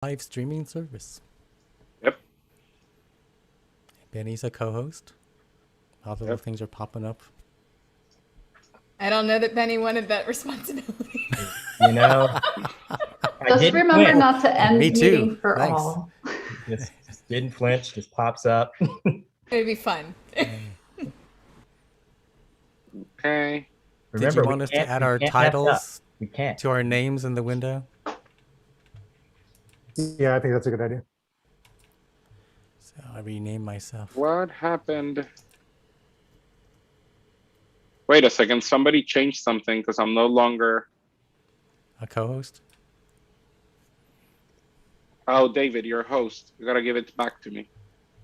live streaming service. Yep. Bennie's a co-host. All the little things are popping up. I don't know that Bennie wanted that responsibility. You know, Just remember not to end Me too. meeting for Thanks. all. just didn't flinch, just pops up. It'd be fun. Okay. Did you want us to add our titles We can't. to our names in the window? Yeah, I think that's a good idea. So I rename myself. What happened? Wait a second. Somebody changed something because I'm no longer. A co-host? Oh, David, you're host. You gotta give it back to me.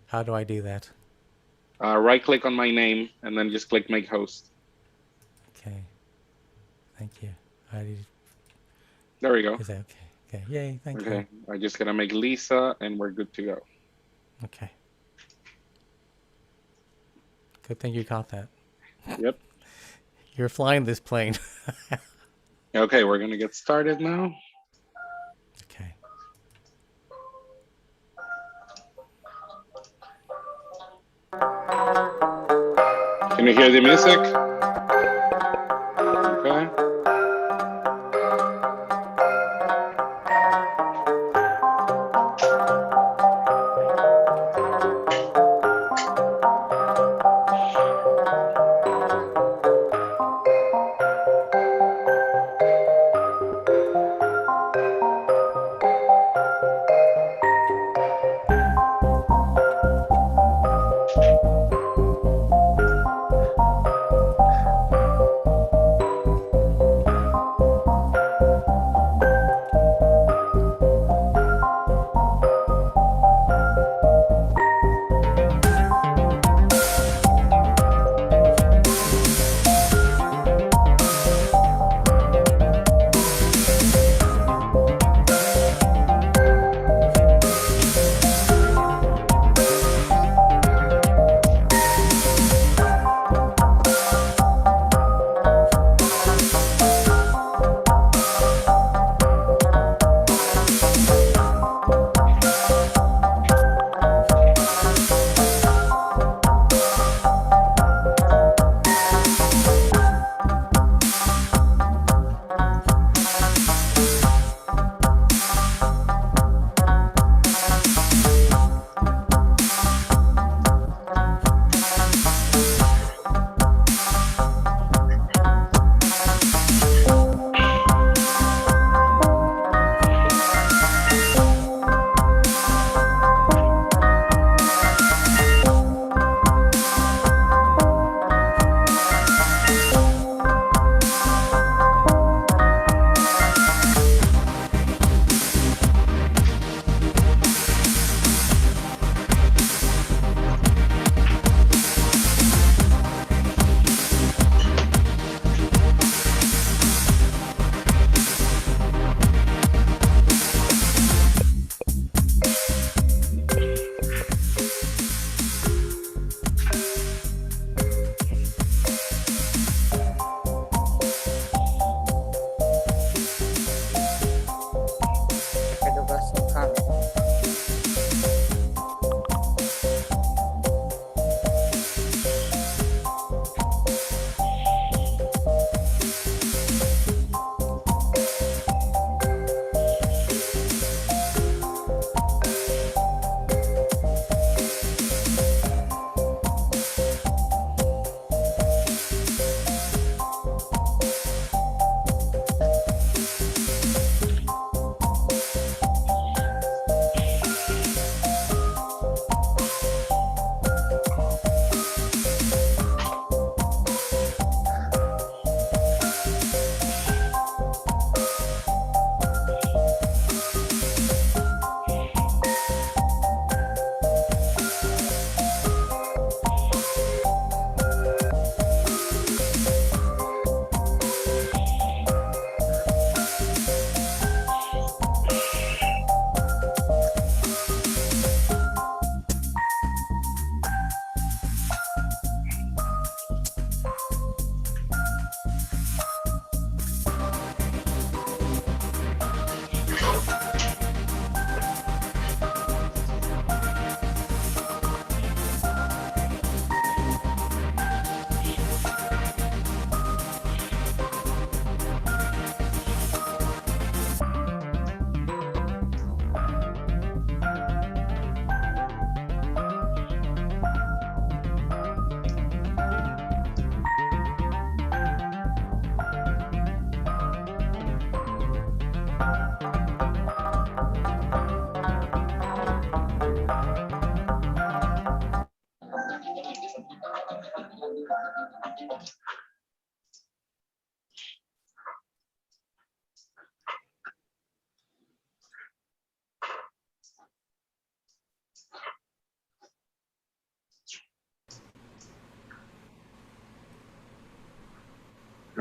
How do I do that? Right click on my name and then just click make host. Okay. Thank you. There we go. Is that okay? Okay. Yay. Thank you. Okay. I just gotta make Lisa and we're good to go. Okay. Good thing you caught that. Yep. You're flying this plane. Okay, we're gonna get started now. Okay. Can you hear the music? Okay.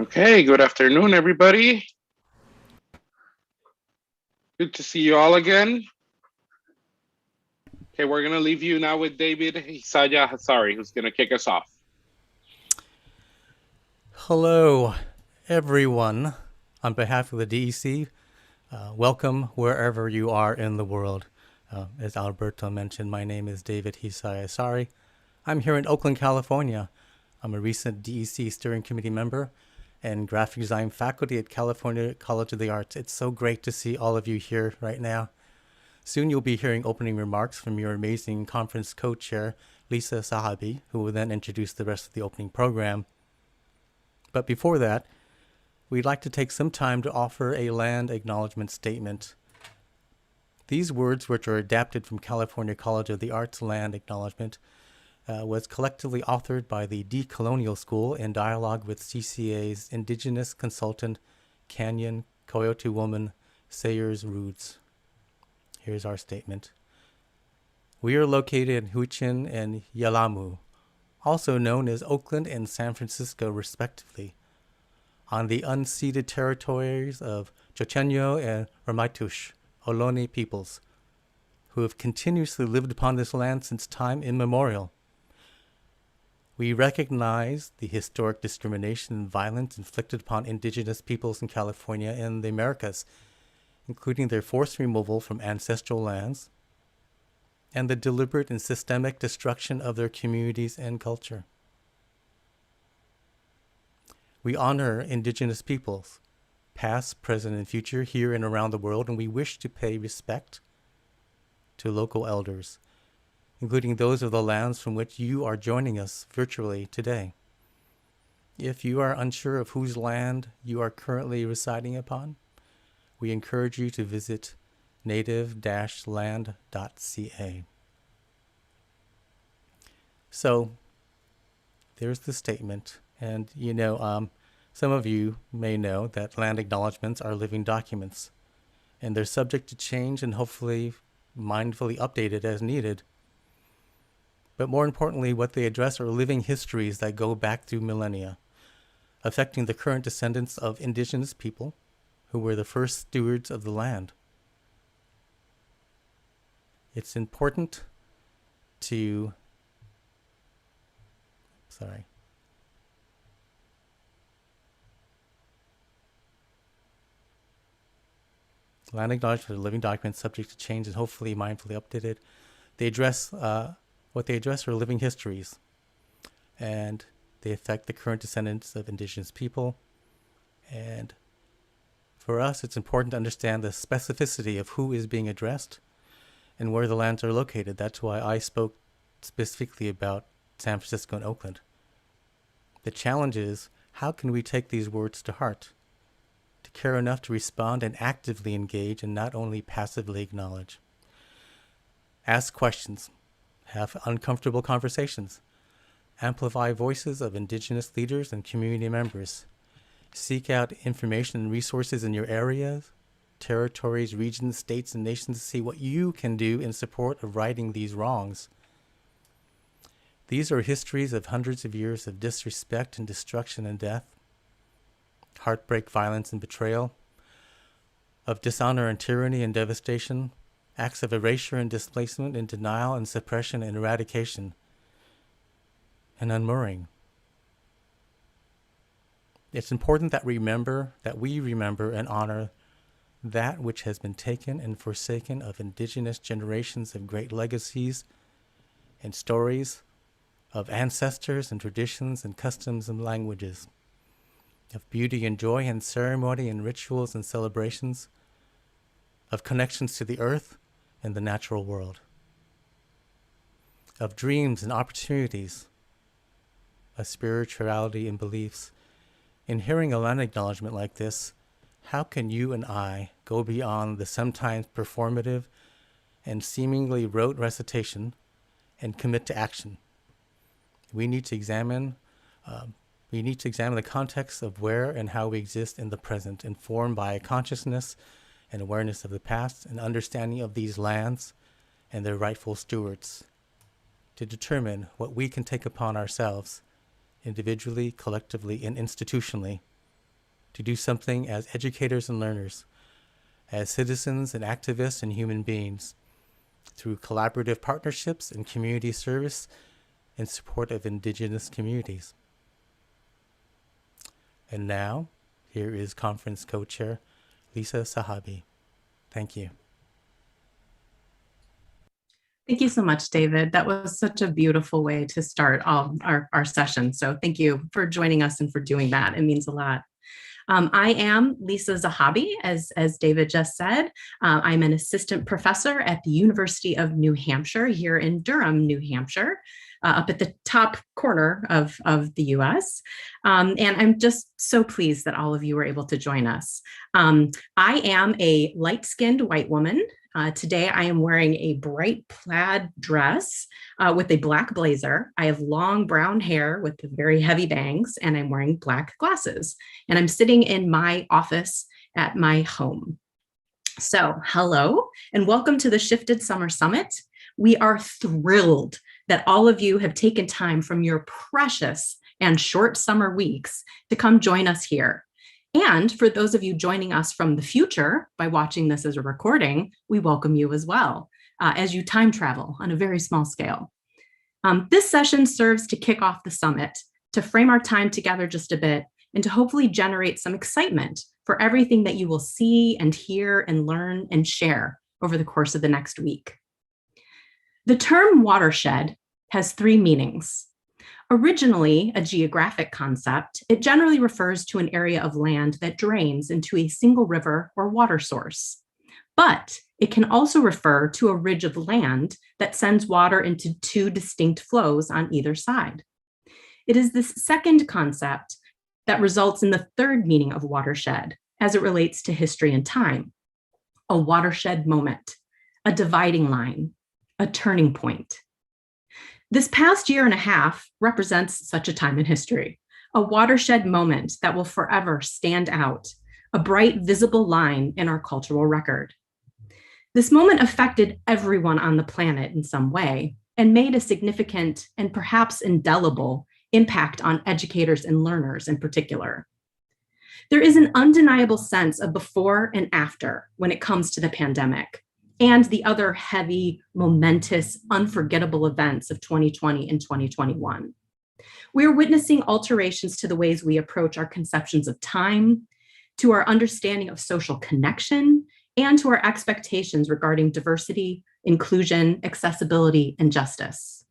Okay, good afternoon, everybody. Good to see you all again. Okay, we're gonna leave you now with David Hisaya Asari, who's gonna kick us off. Hello, everyone. On behalf of the DEC, welcome wherever you are in the world. As Alberto mentioned, my name is David Hisaya Asari. I'm here in Oakland, California. I'm a recent DEC steering committee member and graphic design faculty at California College of the Arts. It's so great to see all of you here right now. Soon you'll be hearing opening remarks from your amazing conference co-chair, Liese Zahabi, who will then introduce the rest of the opening program. But before that, we'd like to take some time to offer a land acknowledgement statement. These words, which are adapted from California College of the Arts Land Acknowledgement, was collectively authored by the Decolonial School in dialogue with CCA's Indigenous consultant, Canyon Coyote woman, Sayers Roods. Here's our statement. We are located in Huichin and Yalamu, also known as Oakland and San Francisco respectively, on the unceded territories of Chochenyo and Ramaytush, Ohlone peoples, who have continuously lived upon this land since time immemorial. We recognize the historic discrimination and violence inflicted upon indigenous peoples in California and the Americas, including their forced removal from ancestral lands and the deliberate and systemic destruction of their communities and culture. We honor indigenous peoples, past, present, and future, here and around the world, and we wish to pay respect to local elders, including those of the lands from which you are joining us virtually today. If you are unsure of whose land you are currently residing upon, we encourage you to visit native-land.ca. So, there's the statement. And, some of you may know that land acknowledgements are living documents, and they're subject to change and hopefully mindfully updated as needed. But more importantly, what they address are living histories that go back through millennia, affecting the current descendants of indigenous people who were the first stewards of the land. It's important to, land acknowledgements are living documents subject to change and hopefully mindfully updated. They address, what they address are living histories, and they affect the current descendants of indigenous people. And for us, it's important to understand the specificity of who is being addressed and where the lands are located. That's why I spoke specifically about San Francisco and Oakland. The challenge is, how can we take these words to heart, to care enough to respond and actively engage and not only passively acknowledge? Ask questions, have uncomfortable conversations, amplify voices of indigenous leaders and community members, seek out information and resources in your areas, territories, regions, states, and nations to see what you can do in support of righting these wrongs. These are histories of hundreds of years of disrespect and destruction and death, heartbreak, violence, and betrayal, of dishonor and tyranny and devastation, acts of erasure and displacement and denial and suppression and eradication and unmooring. It's important that we remember and honor that which has been taken and forsaken of indigenous generations of great legacies and stories, of ancestors and traditions and customs and languages, of beauty and joy and ceremony and rituals and celebrations, of connections to the earth and the natural world, of dreams and opportunities, of spirituality and beliefs. In hearing a land acknowledgement like this, how can you and I go beyond the sometimes performative and seemingly rote recitation and commit to action? We need to examine the context of where and how we exist in the present, informed by a consciousness and awareness of the past and understanding of these lands and their rightful stewards, to determine what we can take upon ourselves, individually, collectively, and institutionally, to do something as educators and learners, as citizens and activists and human beings, through collaborative partnerships and community service in support of Indigenous communities. And now, here is conference co-chair Liese Zahabi. Thank you. Thank you so much, David. That was such a beautiful way to start our session. So thank you for joining us and for doing that. It means a lot. I am Liese Zahabi, as David just said. I'm an assistant professor at the University of New Hampshire here in Durham, New Hampshire, up at the top corner of the US. And I'm just so pleased that all of you were able to join us. I am a light-skinned white woman. Today, I am wearing a bright plaid dress with a black blazer. I have long brown hair with very heavy bangs, and I'm wearing black glasses. And I'm sitting in my office at my home. So hello, and welcome to the Shifted Summer Summit. We are thrilled that all of you have taken time from your precious and short summer weeks to come join us here. And for those of you joining us from the future by watching this as a recording, we welcome you as well as you time travel on a very small scale. This session serves to kick off the summit, to frame our time together just a bit, and to hopefully generate some excitement for everything that you will see and hear and learn and share over the course of the next week. The term watershed has three meanings. Originally a geographic concept, it generally refers to an area of land that drains into a single river or water source. But it can also refer to a ridge of land that sends water into two distinct flows on either side. It is this second concept that results in the third meaning of watershed as it relates to history and time. A watershed moment, a dividing line, a turning point. This past year and a half represents such a time in history, a watershed moment that will forever stand out, a bright, visible line in our cultural record. This moment affected everyone on the planet in some way and made a significant and perhaps indelible impact on educators and learners in particular. There is an undeniable sense of before and after when it comes to the pandemic and the other heavy, momentous, unforgettable events of 2020 and 2021. We are witnessing alterations to the ways we approach our conceptions of time, to our understanding of social connection, and to our expectations regarding diversity, inclusion, accessibility, and justice.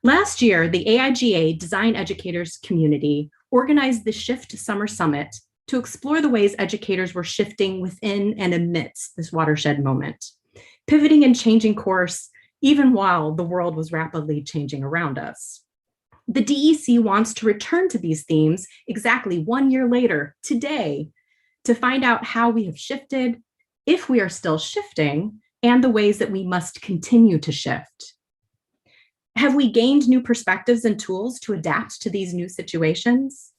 Last year, the AIGA Design Educators Community organized the Shift Summer Summit to explore the ways educators were shifting within and amidst this watershed moment, pivoting and changing course, even while the world was rapidly changing around us. The DEC wants to return to these themes exactly 1 year later, today, to find out how we have shifted, if we are still shifting, and the ways that we must continue to shift. Have we gained new perspectives and tools to adapt to these new situations?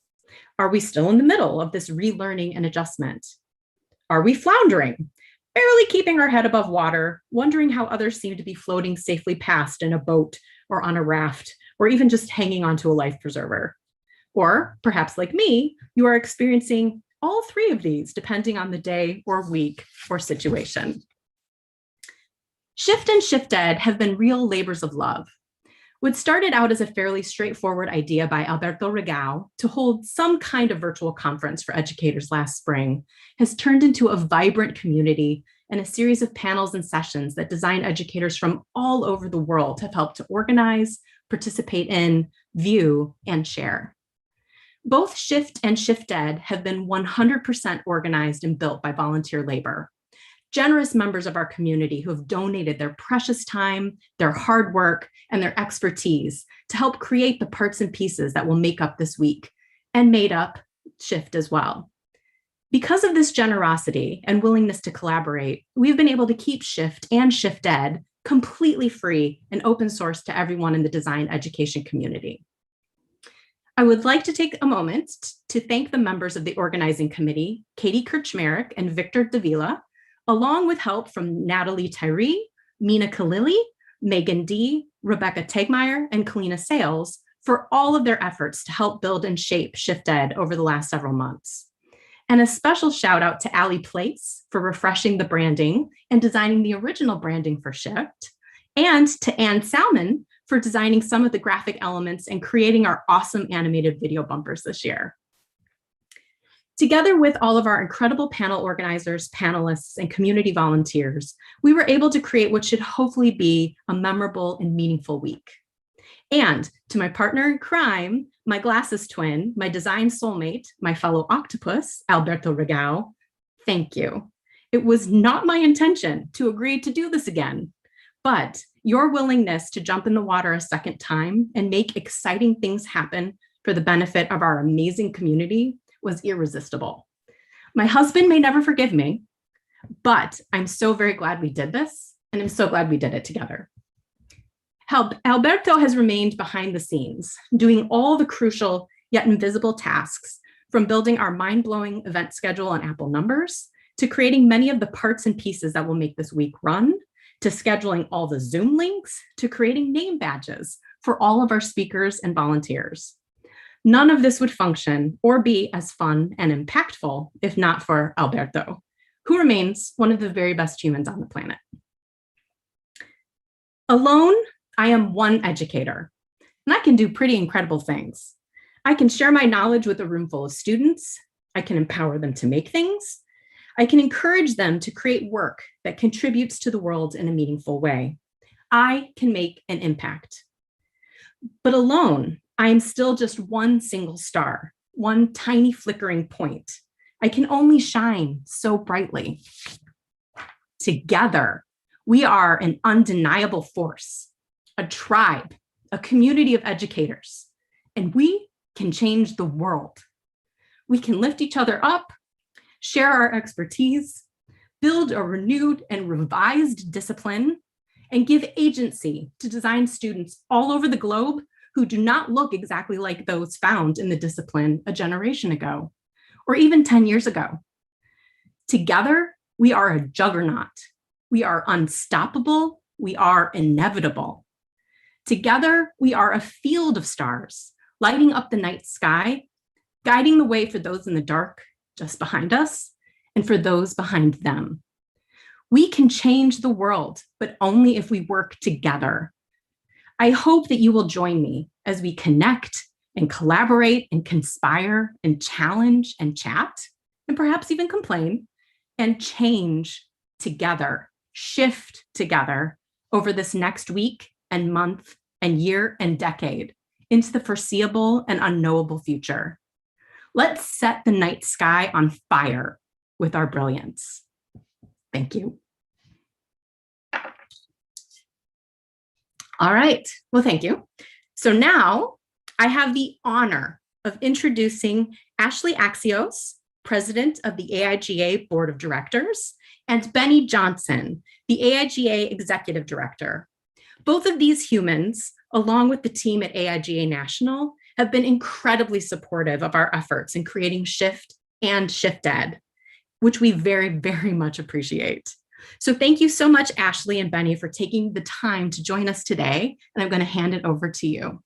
Are we still in the middle of this relearning and adjustment? Are we floundering, barely keeping our head above water, wondering how others seem to be floating safely past in a boat or on a raft, or even just hanging onto a life preserver? Or perhaps like me, you are experiencing all three of these depending on the day or week or situation. Shift and Shift Ed have been real labors of love. What started out as a fairly straightforward idea by Alberto Rigau to hold some kind of virtual conference for educators last spring has turned into a vibrant community and a series of panels and sessions that design educators from all over the world have helped to organize, participate in, view, and share. Both Shift and Shift Ed have been 100% organized and built by volunteer labor. Generous members of our community who have donated their precious time, their hard work, and their expertise to help create the parts and pieces that will make up this week and made up Shift as well. Because of this generosity and willingness to collaborate, we've been able to keep Shift and Shift Ed completely free and open source to everyone in the design education community. I would like to take a moment to thank the members of the organizing committee, Katie Kirchmerich and Victor Davila, along with help from Natalie Tyree, Meena Khalili, Megan D, Rebecca Tegmeyer, and Kalina Sales for all of their efforts to help build and shape Shift Ed over the last several months. And a special shout out to Allie Place for refreshing the branding and designing the original branding for Shift, and to Ann Salmon for designing some of the graphic elements and creating our awesome animated video bumpers this year. Together with all of our incredible panel organizers, panelists, and community volunteers, we were able to create what should hopefully be a memorable and meaningful week. And to my partner in crime, my glasses twin, my design soulmate, my fellow octopus, Alberto Rigau, thank you. It was not my intention to agree to do this again, but your willingness to jump in the water a second time and make exciting things happen for the benefit of our amazing community was irresistible. My husband may never forgive me, but I'm so very glad we did this, and I'm so glad we did it together. Alberto has remained behind the scenes, doing all the crucial yet invisible tasks, from building our mind-blowing event schedule on Apple Numbers, to creating many of the parts and pieces that will make this week run, to scheduling all the Zoom links, to creating name badges for all of our speakers and volunteers. None of this would function or be as fun and impactful if not for Alberto, who remains one of the very best humans on the planet. Alone, I am one educator, and I can do pretty incredible things. I can share my knowledge with a room full of students. I can empower them to make things. I can encourage them to create work that contributes to the world in a meaningful way. I can make an impact. But alone, I am still just one single star, one tiny flickering point. I can only shine so brightly. Together, we are an undeniable force, a tribe, a community of educators, and we can change the world. We can lift each other up, share our expertise, build a renewed and revised discipline, and give agency to design students all over the globe who do not look exactly like those found in the discipline a generation ago, or even 10 years ago. Together, we are a juggernaut. We are unstoppable. We are inevitable. Together, we are a field of stars, lighting up the night sky, guiding the way for those in the dark just behind us, and for those behind them. We can change the world, but only if we work together. I hope that you will join me as we connect and collaborate and conspire and challenge and chat, and perhaps even complain, and change together, shift together over this next week and month and year and decade into the foreseeable and unknowable future. Let's set the night sky on fire with our brilliance. Thank you. All right, well, thank you. So now I have the honor of introducing Ashleigh Axios, President of the AIGA Board of Directors, and Bennie Johnson, the AIGA Executive Director. Both of these humans, along with the team at AIGA National, have been incredibly supportive of our efforts in creating Shift and Shift Ed, which we very, very much appreciate. So thank you so much, Ashleigh and Bennie, for taking the time to join us today. And I'm going to hand it over to you.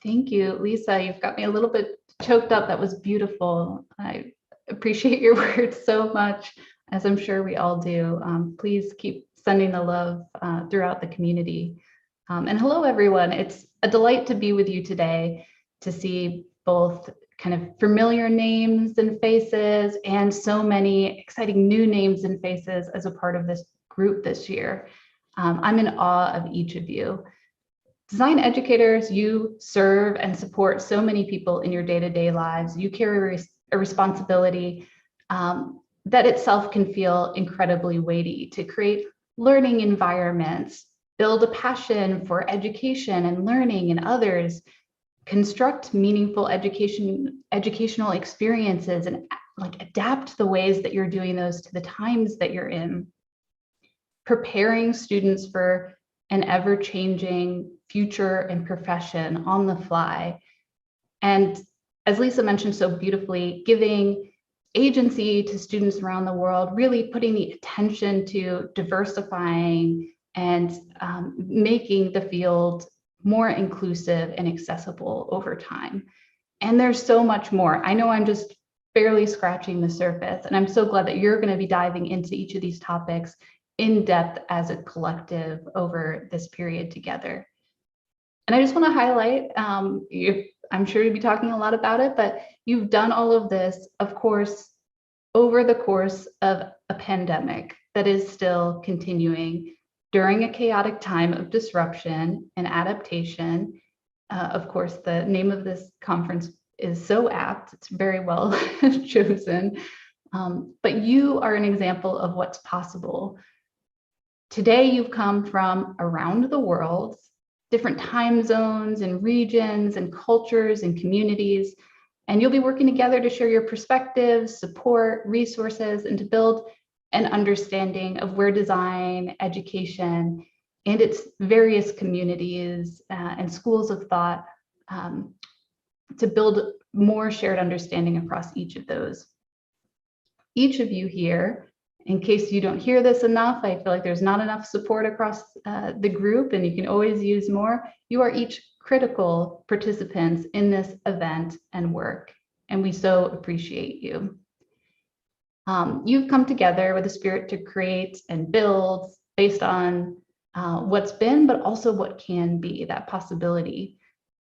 Thank you, Liese. You've got me a little bit choked up. That was beautiful. I appreciate your words so much, as I'm sure we all do. Please keep sending the love throughout the community. And hello, everyone. It's a delight to be with you today, to see both kind of familiar names and faces and so many exciting new names and faces as a part of this group this year. I'm in awe of each of you. Design educators, you serve and support so many people in your day-to-day lives. You carry a responsibility that itself can feel incredibly weighty to create learning environments, build a passion for education and learning in others, construct meaningful educational experiences, and adapt the ways that you're doing those to the times that you're in. Preparing students for an ever-changing future and profession on the fly. And as Liese mentioned so beautifully, giving agency to students around the world, really putting the attention to diversifying and making the field more inclusive and accessible over time. And there's so much more. I know I'm just barely scratching the surface, and I'm so glad that you're going to be diving into each of these topics in depth as a collective over this period together. And I just want to highlight, I'm sure you'll be talking a lot about it, but you've done all of this, of course, over the course of a pandemic that is still continuing during a chaotic time of disruption and adaptation. Of course, the name of this conference is so apt. It's very well chosen. But you are an example of what's possible. Today, you've come from around the world, different time zones and regions and cultures and communities, and you'll be working together to share your perspectives, support, resources, and to build an understanding of where design, education, and its various communities and schools of thought to build more shared understanding across each of those. Each of you here, in case you don't hear this enough, I feel like there's not enough support across the group and you can always use more. You are each critical participants in this event and work, and we so appreciate you. You've come together with a spirit to create and build based on what's been, but also what can be, that possibility.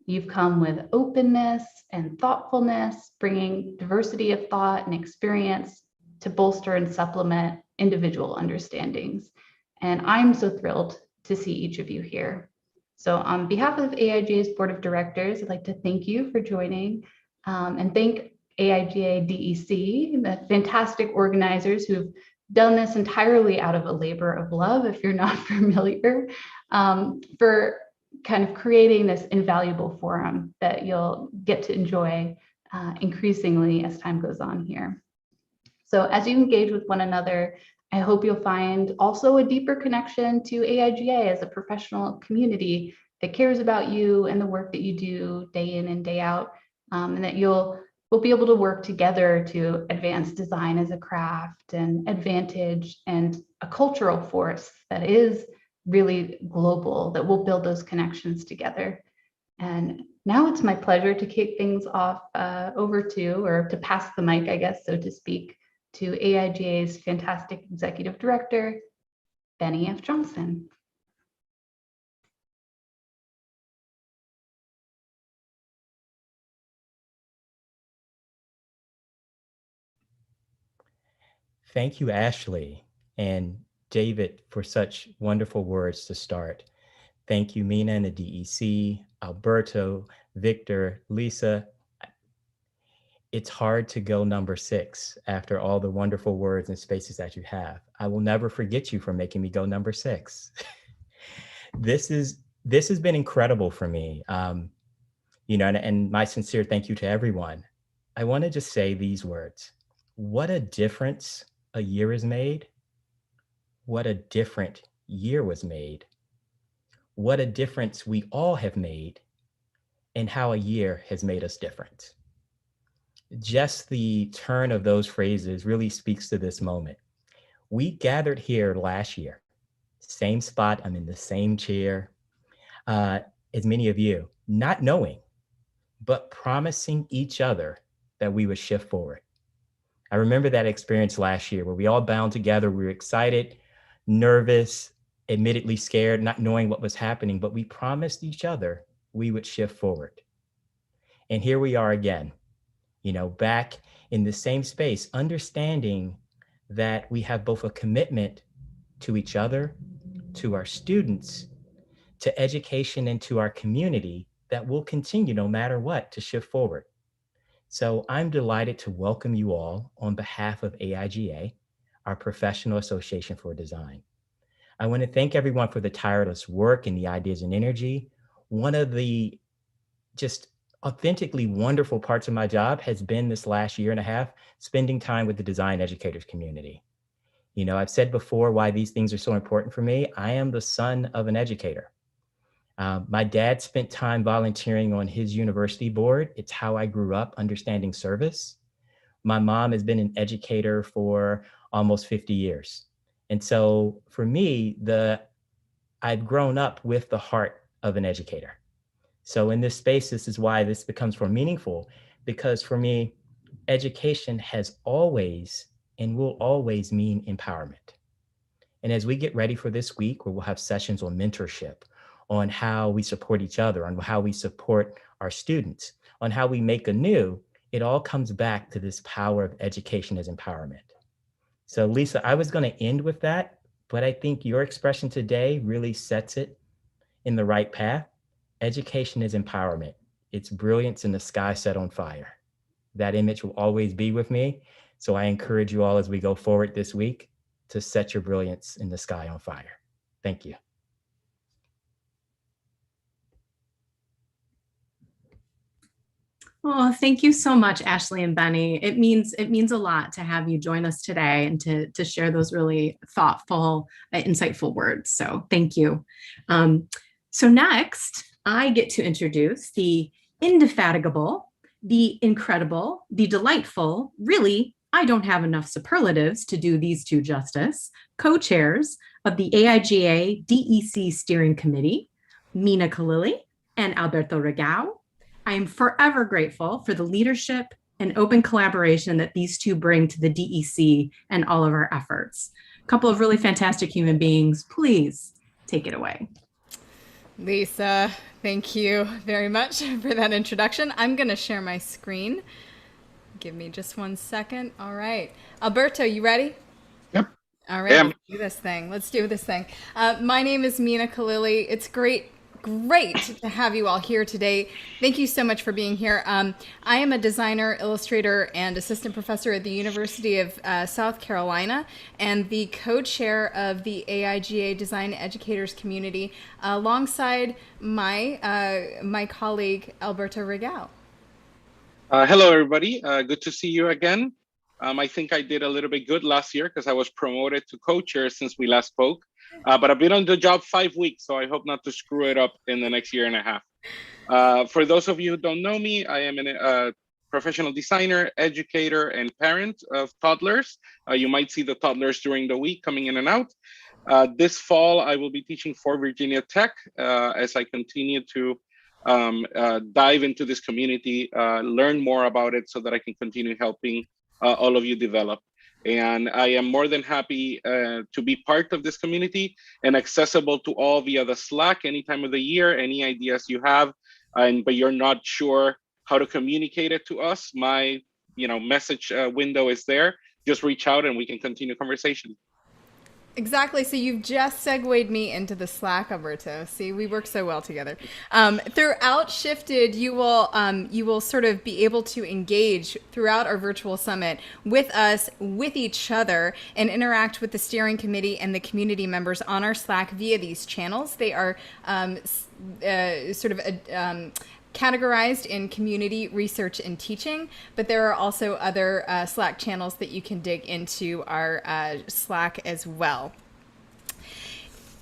You've come with openness and thoughtfulness, bringing diversity of thought and experience to bolster and supplement individual understandings. And I'm so thrilled to see each of you here. So on behalf of AIGA's Board of Directors, I'd like to thank you for joining and thank AIGA DEC, the fantastic organizers who've done this entirely out of a labor of love, if you're not familiar, for kind of creating this invaluable forum that you'll get to enjoy increasingly as time goes on here. So as you engage with one another, I hope you'll find also a deeper connection to AIGA as a professional community that cares about you and the work that you do day in and day out, and that we'll be able to work together to advance design as a craft and advantage and a cultural force that is really global, that will build those connections together. And now it's my pleasure to kick things off over to, or to pass the mic, I guess, so to speak, to AIGA's fantastic Executive Director, Bennie F. Johnson. Thank you, Ashleigh and David, for such wonderful words to start. Thank you, Meena and the DEC, Alberto, Victor, Liese. It's hard to go number 6 after all the wonderful words and spaces that you have. I will never forget you for making me go number 6. This has been incredible for me. And my sincere thank you to everyone. I want to just say these words. What a difference a year is made. What a different year was made. What a difference we all have made, and how a year has made us different. Just the turn of those phrases really speaks to this moment. We gathered here last year, same spot, I'm in the same chair as many of you, not knowing, but promising each other that we would shift forward. I remember that experience last year where we all bound together, we were excited, nervous, admittedly scared, not knowing what was happening, but we promised each other we would shift forward. And here we are again, back in the same space, understanding that we have both a commitment to each other, to our students, to education, and to our community that will continue no matter what to shift forward. So I'm delighted to welcome you all on behalf of AIGA, our Professional Association for Design. I want to thank everyone for the tireless work and the ideas and energy. One of the just authentically wonderful parts of my job has been this last year and a half, spending time with the design educators community. I've said before why these things are so important for me. I am the son of an educator. My dad spent time volunteering on his university board. It's how I grew up understanding service. My mom has been an educator for almost 50 years. And so for me, I've grown up with the heart of an educator. So in this space, this is why this becomes more meaningful, because for me, education has always and will always mean empowerment. And as we get ready for this week, where we'll have sessions on mentorship, on how we support each other, on how we support our students, on how we make anew, it all comes back to this power of education as empowerment. So Lisa, I was going to end with that, but I think your expression today really sets it in the right path. Education is empowerment. It's brilliance in the sky set on fire. That image will always be with me. So I encourage you all as we go forward this week to set your brilliance in the sky on fire. Thank you. Oh, thank you so much, Ashleigh and Bennie. It means a lot to have you join us today and to share those really thoughtful, insightful words. So thank you. So next, I get to introduce the indefatigable, the incredible, the delightful, really, I don't have enough superlatives to do these two justice, co-chairs of the AIGA DEC Steering Committee, Meena Khalili and Alberto Rigau. I am forever grateful for the leadership and open collaboration that these two bring to the DEC and all of our efforts. A couple of really fantastic human beings. Please take it away. Lisa, thank you very much for that introduction. I'm going to share my screen. Give me just 1 second. All right. Alberto, you ready? Yep. All right. Let's do this thing. My name is Meena Khalili. It's great to have you all here today. Thank you so much for being here. I am a designer, illustrator, and assistant professor at the University of South Carolina and the co-chair of the AIGA Design Educators Community alongside my colleague, Alberto Rigau. Hello, everybody. Good to see you again. I think I did a little bit good last year because I was promoted to co-chair since we last spoke. But I've been on the job 5 weeks, so I hope not to screw it up in the next year and a half. For those of you who don't know me, I am a professional designer, educator, and parent of toddlers. You might see the toddlers during the week coming in and out. This fall, I will be teaching for Virginia Tech as I continue to dive into this community, learn more about it so that I can continue helping all of you develop. And I am more than happy to be part of this community and accessible to all via the Slack any time of the year, any ideas you have, but you're not sure how to communicate it to us, my message window is there. Just reach out and we can continue conversation. Exactly. So you've just segued me into the Slack, Alberto. See, we work so well together. Throughout Shifted, you will sort of be able to engage throughout our virtual summit with us, with each other, and interact with the steering committee and the community members on our Slack via these channels. They are categorized in community, research, and teaching, but there are also other Slack channels that you can dig into our Slack as well.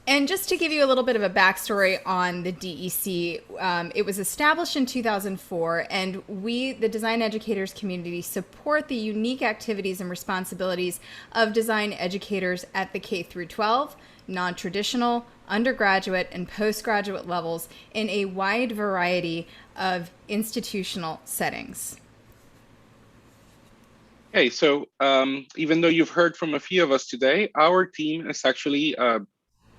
And just to give you a little bit of a backstory on the DEC, it was established in 2004, and we, the Design Educators Community, support the unique activities and responsibilities of design educators at the K through 12, non-traditional, undergraduate, and postgraduate levels in a wide variety of institutional settings. Okay, so even though you've heard from a few of us today, our team is actually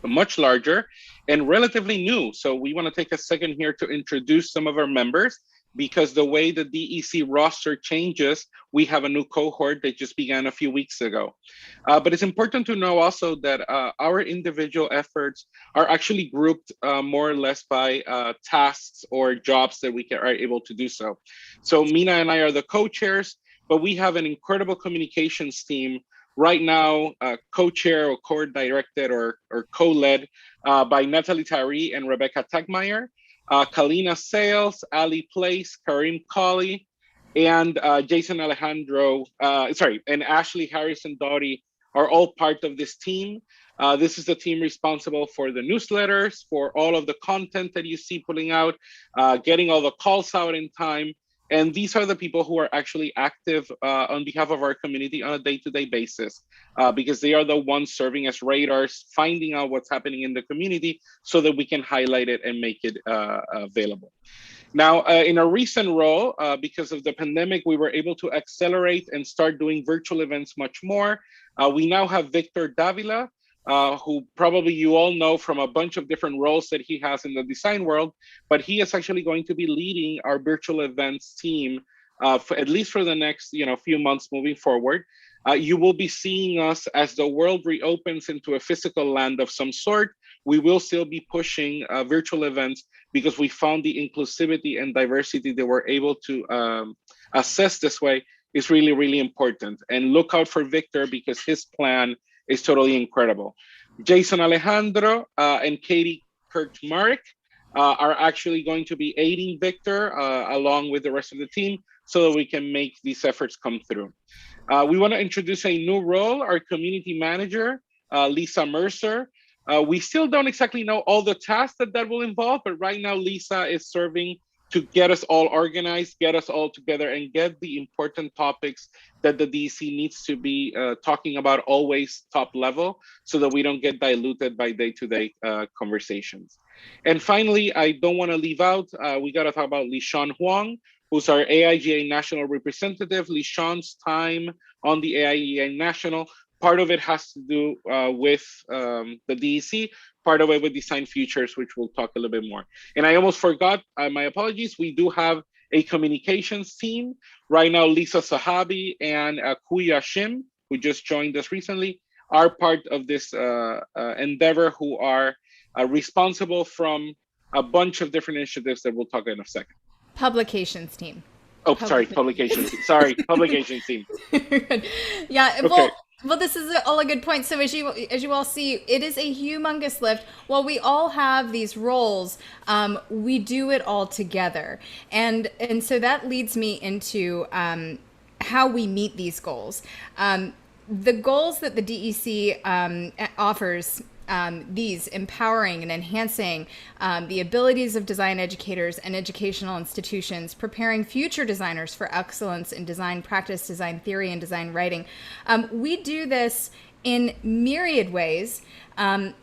much larger and relatively new. So we want to take a second here to introduce some of our members, because the way the DEC roster changes, we have a new cohort that just began a few weeks ago. But it's important to know also that our individual efforts are actually grouped more or less by tasks or jobs that we are able to do so. So Meena and I are the co-chairs, but we have an incredible communications team right now, co-chair or co-directed or co-led by Natalie Tyree and Rebecca Tegmeyer. Kalina Sales, Ali Place, Karim Colley, and Jason Alejandro, and Ashley Harrison Doughty are all part of this team. This is the team responsible for the newsletters, for all of the content that you see pulling out, getting all the calls out in time, And these are the people who are actually active on behalf of our community on a day-to-day basis, because they are the ones serving as radars, finding out what's happening in the community so that we can highlight it and make it available. Now, in a recent role, because of the pandemic, we were able to accelerate and start doing virtual events much more. We now have Victor Davila, who probably you all know from a bunch of different roles that he has in the design world, but he is actually going to be leading our virtual events team at least for the next few months moving forward. You will be seeing us as the world reopens into a physical land of some sort. We will still be pushing virtual events because we found the inclusivity and diversity that we're able to assess this way is really, really important. And look out for Victor because his plan is totally incredible. Jason Alejandro and Katie Kirkmarek are actually going to be aiding Victor along with the rest of the team so that we can make these efforts come through. We want to introduce a new role, our community manager, Lisa Mercer. We still don't exactly know all the tasks that will involve, but right now Lisa is serving to get us all organized, get us all together, and get the important topics that the DEC needs to be talking about always top level so that we don't get diluted by day-to-day conversations. And finally, I don't want to leave out, we got to talk about Lishan Huang, who's our AIGA National Representative. Lishan's time on the AIGA National, part of it has to do with the DEC, part of it with Design Futures, which we'll talk a little bit more. And I almost forgot, my apologies, we do have a communications team. Right now, Lisa Zahabi and Kuya Shim, who just joined us recently, are part of this endeavor, who are responsible from a bunch of different initiatives that we'll talk in a second. Publications team. Oh, sorry, publications. Sorry, publications team. Yeah, okay. Well, this is all a good point. So as you all see, it is a humongous lift. While we all have these roles, we do it all together, and so that leads me into how we meet these goals. The goals that the DEC offers. These empowering and enhancing the abilities of design educators and educational institutions, preparing future designers for excellence in design practice, design theory, and design writing. We do this in myriad ways. To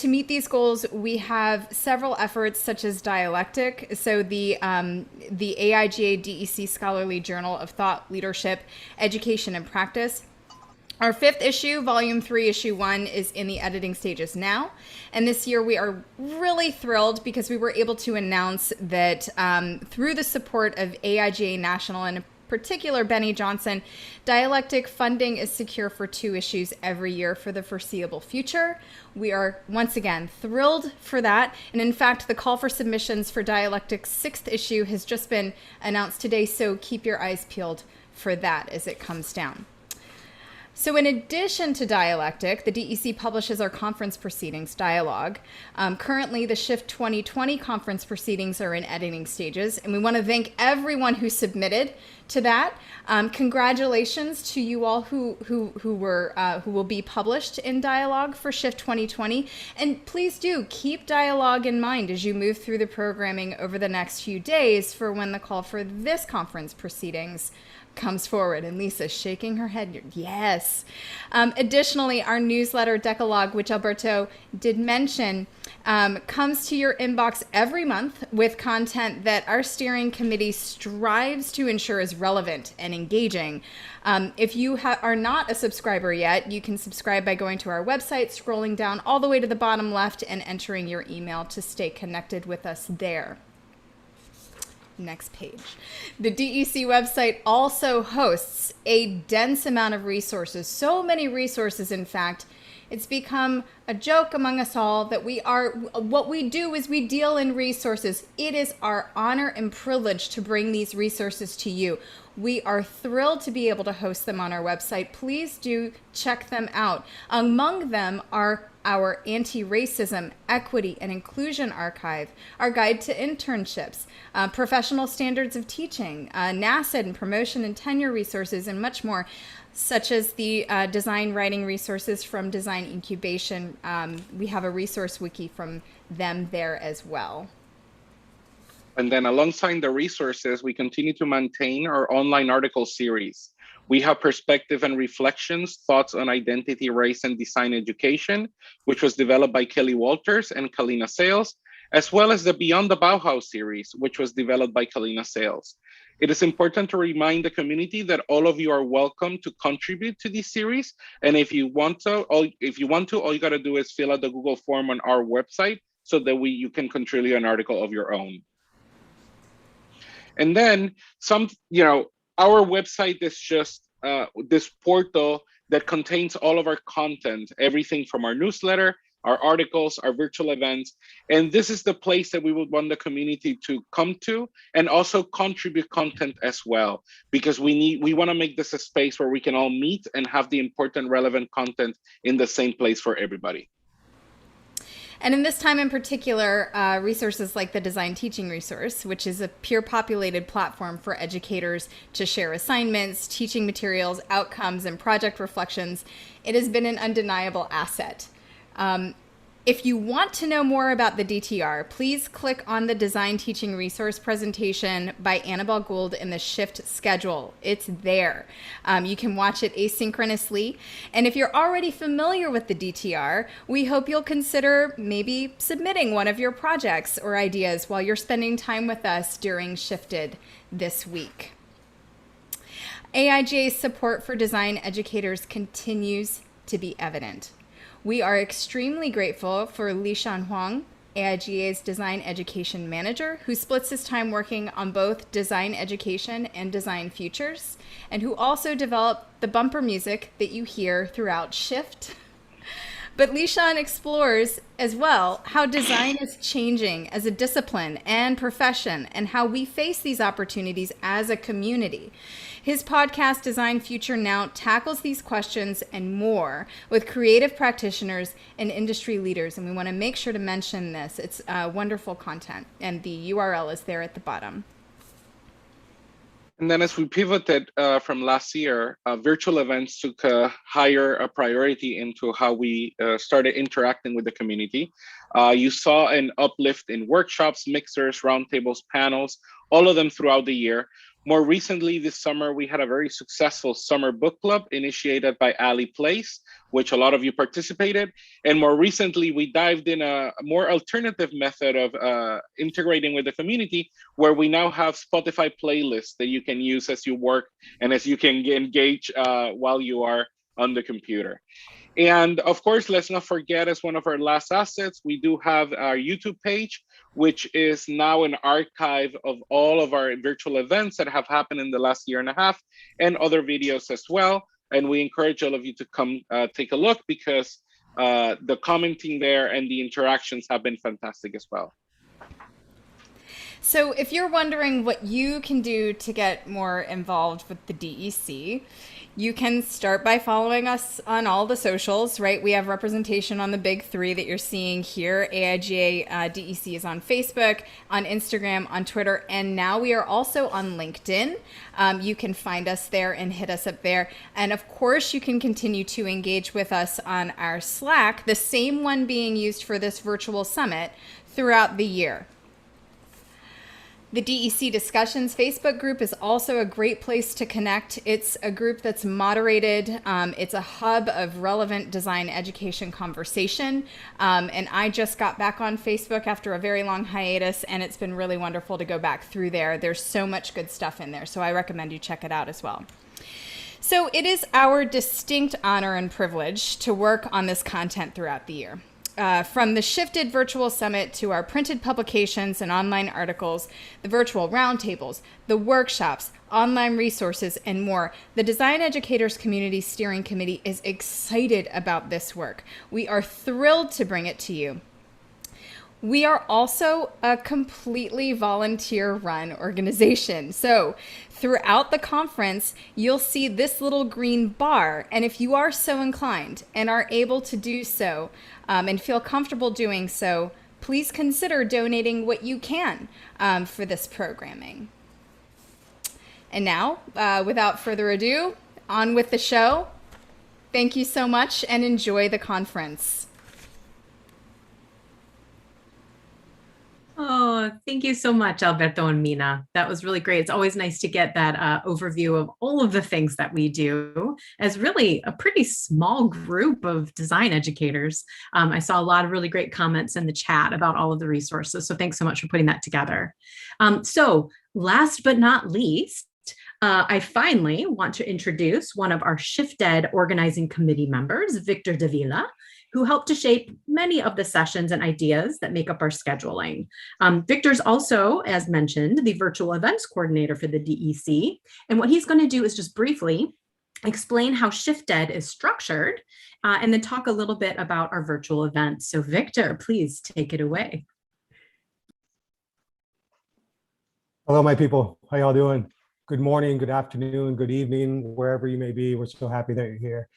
meet these goals, we have several efforts such as Dialectic. So the AIGA DEC Scholarly Journal of Thought, Leadership, Education, and Practice. Our 5th issue, Volume 3, Issue 1, is in the editing stages now. And this year we are really thrilled because we were able to announce that through the support of AIGA National and in particular Bennie Johnson, Dialectic funding is secure for 2 issues every year for the foreseeable future. We are once again thrilled for that. And in fact, the call for submissions for Dialectic's 6th issue has just been announced today, so keep your eyes peeled for that as it comes down. So in addition to Dialectic, the DEC publishes our conference proceedings, Dialogue. Currently, the Shift 2020 conference proceedings are in editing stages, and we want to thank everyone who submitted to that. Congratulations to you all who will be published in Dialogue for Shift 2020. And please do keep Dialogue in mind as you move through the programming over the next few days for when the call for this conference proceedings comes forward. And Lisa's shaking her head. Yes. Additionally, our newsletter Decalogue, which Alberto did mention, comes to your inbox every month with content that our steering committee strives to ensure is relevant and engaging. If you are not a subscriber yet, you can subscribe by going to our website, scrolling down all the way to the bottom left, and entering your email to stay connected with us there. Next page. The DEC website also hosts a dense amount of resources. So many resources, in fact, it's become a joke among us all that what we do is we deal in resources. It is our honor and privilege to bring these resources to you. We are thrilled to be able to host them on our website. Please do check them out. Among them are our Anti-Racism, Equity, and Inclusion Archive, our Guide to Internships, Professional Standards of Teaching, NASED and Promotion and Tenure resources, and much more, such as the design writing resources from Design Incubation. We have a resource wiki from them there as well. And then alongside the resources, we continue to maintain our online article series. We have Perspective and Reflections, Thoughts on Identity, Race, and Design Education, which was developed by Kelly Walters and Kalina Sales, as well as the Beyond the Bauhaus series, which was developed by Kalina Sales. It is important to remind the community that all of you are welcome to contribute to this series. And if you want to, all you gotta do is fill out the Google form on our website so that you can contribute an article of your own. And then our website is just this portal that contains all of our content, everything from our newsletter, our articles, our virtual events. And this is the place that we would want the community to come to and also contribute content as well, because we want to make this a space where we can all meet and have the important, relevant content in the same place for everybody. And in this time in particular, resources like the Design Teaching Resource, which is a peer-populated platform for educators to share assignments, teaching materials, outcomes, and project reflections, it has been an undeniable asset. If you want to know more about the DTR, please click on the Design Teaching Resource presentation by Annabelle Gould in the Shift schedule. It's there. You can watch it asynchronously. And if you're already familiar with the DTR, we hope you'll consider maybe submitting one of your projects or ideas while you're spending time with us during Shifted this week. AIGA's support for design educators continues to be evident. We are extremely grateful for Lishan Huang, AIGA's Design Education Manager, who splits his time working on both design education and design futures, and who also developed the bumper music that you hear throughout Shift. But Lishan explores as well how design is changing as a discipline and profession and how we face these opportunities as a community. His podcast, Design Future Now, tackles these questions and more with creative practitioners and industry leaders. And we want to make sure to mention this. It's wonderful content, and the URL is there at the bottom. And then as we pivoted from last year, virtual events took a higher priority into how we started interacting with the community. You saw an uplift in workshops, mixers, roundtables, panels, all of them throughout the year. More recently this summer, we had a very successful summer book club initiated by Ali Place, which a lot of you participated. And more recently, we dived in a more alternative method of integrating with the community, where we now have Spotify playlists that you can use as you work and as you can engage while you are on the computer. And of course, let's not forget, as one of our last assets, we do have our YouTube page, which is now an archive of all of our virtual events that have happened in the last year and a half, and other videos as well. And we encourage all of you to come take a look, because the commenting there and the interactions have been fantastic as well. So if you're wondering what you can do to get more involved with the DEC, you can start by following us on all the socials, right? We have representation on the big three that you're seeing here. AIGA DEC is on Facebook, on Instagram, on Twitter, and now we are also on LinkedIn. You can find us there and hit us up there. And of course, you can continue to engage with us on our Slack, the same one being used for this virtual summit, throughout the year. The DEC Discussions Facebook group is also a great place to connect. It's a group that's moderated. It's a hub of relevant design education conversation. And I just got back on Facebook after a very long hiatus, and it's been really wonderful to go back through there. There's so much good stuff in there, so I recommend you check it out as well. So it is our distinct honor and privilege to work on this content throughout the year. From the Shifted Virtual Summit to our printed publications and online articles, the virtual roundtables, the workshops, online resources, and more, the Design Educators Community Steering Committee is excited about this work. We are thrilled to bring it to you. We are also a completely volunteer-run organization. So throughout the conference, you'll see this little green bar. And if you are so inclined and are able to do so and feel comfortable doing so, please consider donating what you can for this programming. And now, without further ado, on with the show. Thank you so much and enjoy the conference. Oh, thank you so much, Alberto and Meena. That was really great. It's always nice to get that overview of all of the things that we do as really a pretty small group of design educators. I saw a lot of really great comments in the chat about all of the resources. So thanks so much for putting that together. So last but not least, I finally want to introduce one of our ShiftEd organizing committee members, Victor Davila, who helped to shape many of the sessions and ideas that make up our scheduling. Victor's also, as mentioned, the virtual events coordinator for the DEC. And what he's going to do is just briefly explain how ShiftEd is structured and then talk a little bit about our virtual events. So Victor, please take it away. Hello, my people. How y'all doing? Good morning, good afternoon, good evening, wherever you may be. We're so happy that you're here.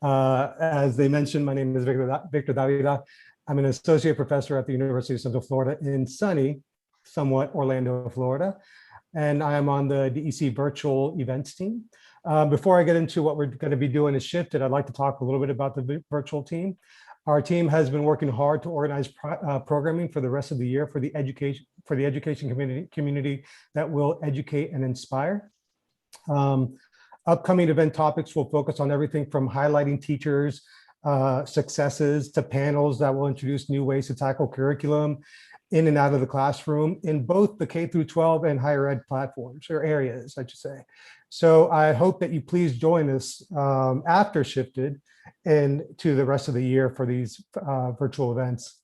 As they mentioned, my name is Victor Davila. I'm an associate professor at the University of Central Florida in sunny, somewhat Orlando, Florida. And I am on the DEC virtual events team. Before I get into what we're going to be doing at Shifted, I'd like to talk a little bit about the virtual team. Our team has been working hard to organize programming for the rest of the year for the education community that will educate and inspire. Upcoming event topics will focus on everything from highlighting teachers' successes to panels that will introduce new ways to tackle curriculum in and out of the classroom in both the K through 12 and higher ed platforms or areas, I should say. So I hope that you please join us after Shifted and to the rest of the year for these virtual events.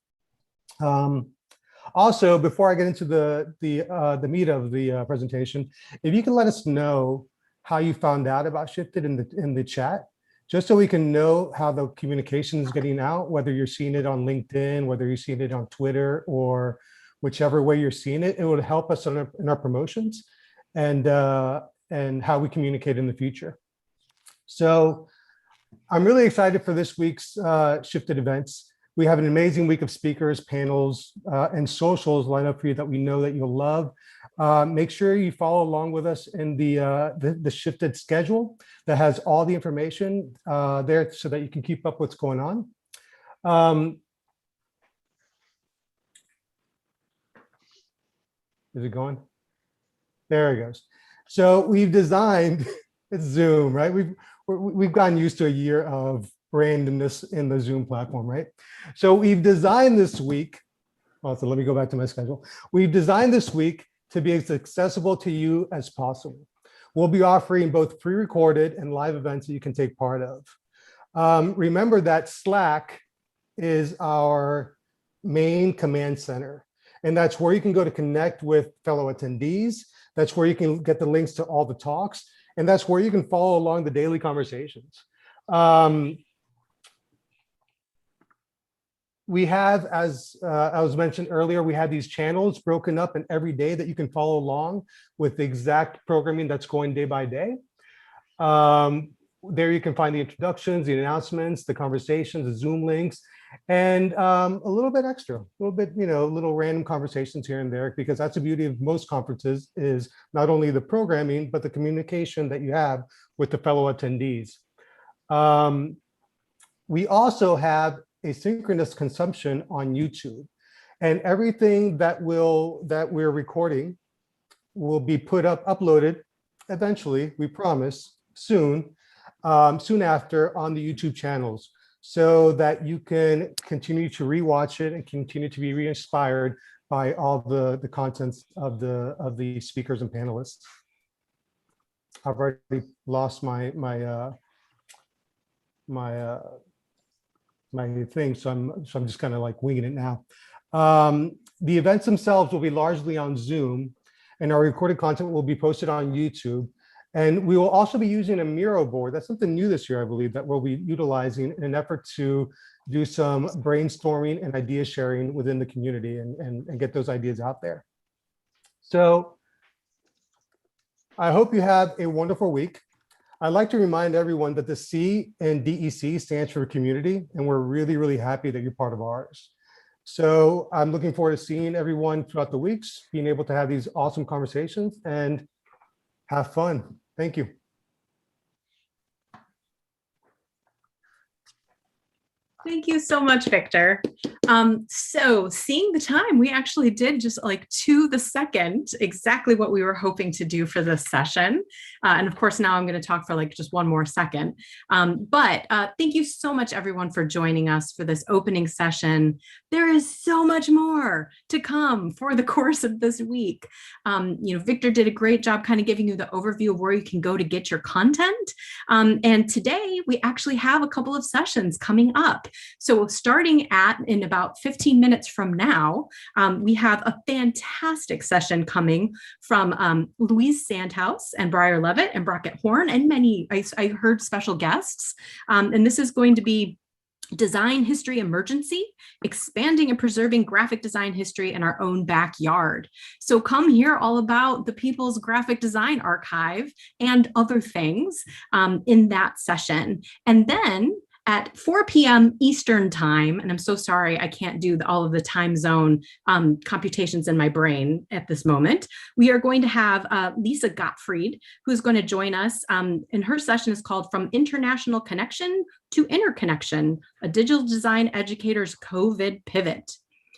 Also, before I get into the meat of the presentation, if you can let us know how you found out about Shifted in the chat, just so we can know how the communication is getting out, whether you're seeing it on LinkedIn, whether you're seeing it on Twitter, or whichever way you're seeing it, it would help us in our promotions and how we communicate in the future. So I'm really excited for this week's Shifted events. We have an amazing week of speakers, panels, and socials lined up for you that we know that you'll love. Make sure you follow along with us in the Shifted schedule that has all the information there so that you can keep up what's going on. Is it going? There it goes. So we've designed, it's Zoom, right? We've gotten used to a year of randomness in the Zoom platform, right? So we've designed this week, also let me go back to my schedule. We've designed this week to be as accessible to you as possible. We'll be offering both pre-recorded and live events that you can take part of. Remember that Slack is our main command center, and that's where you can go to connect with fellow attendees. That's where you can get the links to all the talks, and that's where you can follow along the daily conversations. We have, as I was mentioned earlier, we have these channels broken up in every day that you can follow along with the exact programming that's going day by day. There you can find the introductions, the announcements, the conversations, the Zoom links, and a little bit extra, a little bit, little random conversations here and there, because that's the beauty of most conferences is not only the programming, but the communication that you have with the fellow attendees. We also have asynchronous consumption on YouTube, and everything that we're recording will be uploaded eventually, we promise, soon after on the YouTube channels, so that you can continue to rewatch it and continue to be re-inspired by all the contents of the speakers and panelists. I've already lost my thing, so I'm just kind of like winging it now. The events themselves will be largely on Zoom, and our recorded content will be posted on YouTube. And we will also be using a Miro board. That's something new this year, I believe, that we'll be utilizing in an effort to do some brainstorming and idea sharing within the community and get those ideas out there. So I hope you have a wonderful week. I'd like to remind everyone that the C in DEC stands for community, and we're really, really happy that you're part of ours. So I'm looking forward to seeing everyone throughout the weeks, being able to have these awesome conversations and have fun. Thank you. Thank you so much, Victor. So seeing the time, we actually did just like to the second exactly what we were hoping to do for this session. And of course, now I'm going to talk for like just one more second. But thank you so much, everyone, for joining us for this opening session. There is so much more to come for the course of this week. Victor did a great job kind of giving you the overview of where you can go to get your content. And today we actually have a couple of sessions coming up. So starting in about 15 minutes from now, we have a fantastic session coming from Louise Sandhouse and Briar Levitt and Brockett Horn and many, I heard special guests. And this is going to be Design History Emergency, expanding and preserving graphic design history in our own backyard. So come hear all about the People's Graphic Design Archive and other things in that session. And then at 4 p.m. Eastern time, and I'm so sorry I can't do all of the time zone computations in my brain at this moment, we are going to have Lisa Gottfried, who's going to join us, and her session is called From International Connection to Interconnection, a Digital Design Educator's COVID Pivot.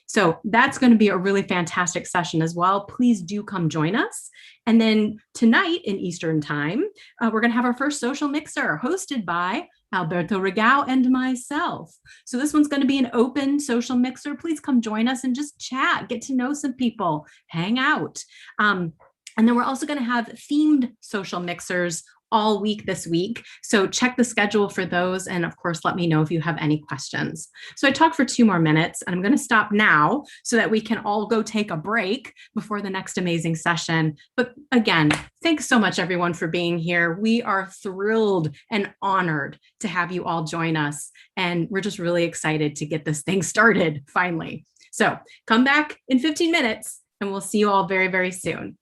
So that's going to be a really fantastic session as well. Please do come join us. And then tonight in Eastern time, we're going to have our first social mixer hosted by Alberto Rigau and myself. So this one's going to be an open social mixer. Please come join us and just chat, get to know some people, hang out. And then we're also going to have themed social mixers all week this week. So check the schedule for those. And of course, let me know if you have any questions. So I talked for 2 more minutes and I'm going to stop now so that we can all go take a break before the next amazing session. But again, thanks so much, everyone, for being here. We are thrilled and honored to have you all join us. And we're just really excited to get this thing started finally. So come back in 15 minutes and we'll see you all very, very soon.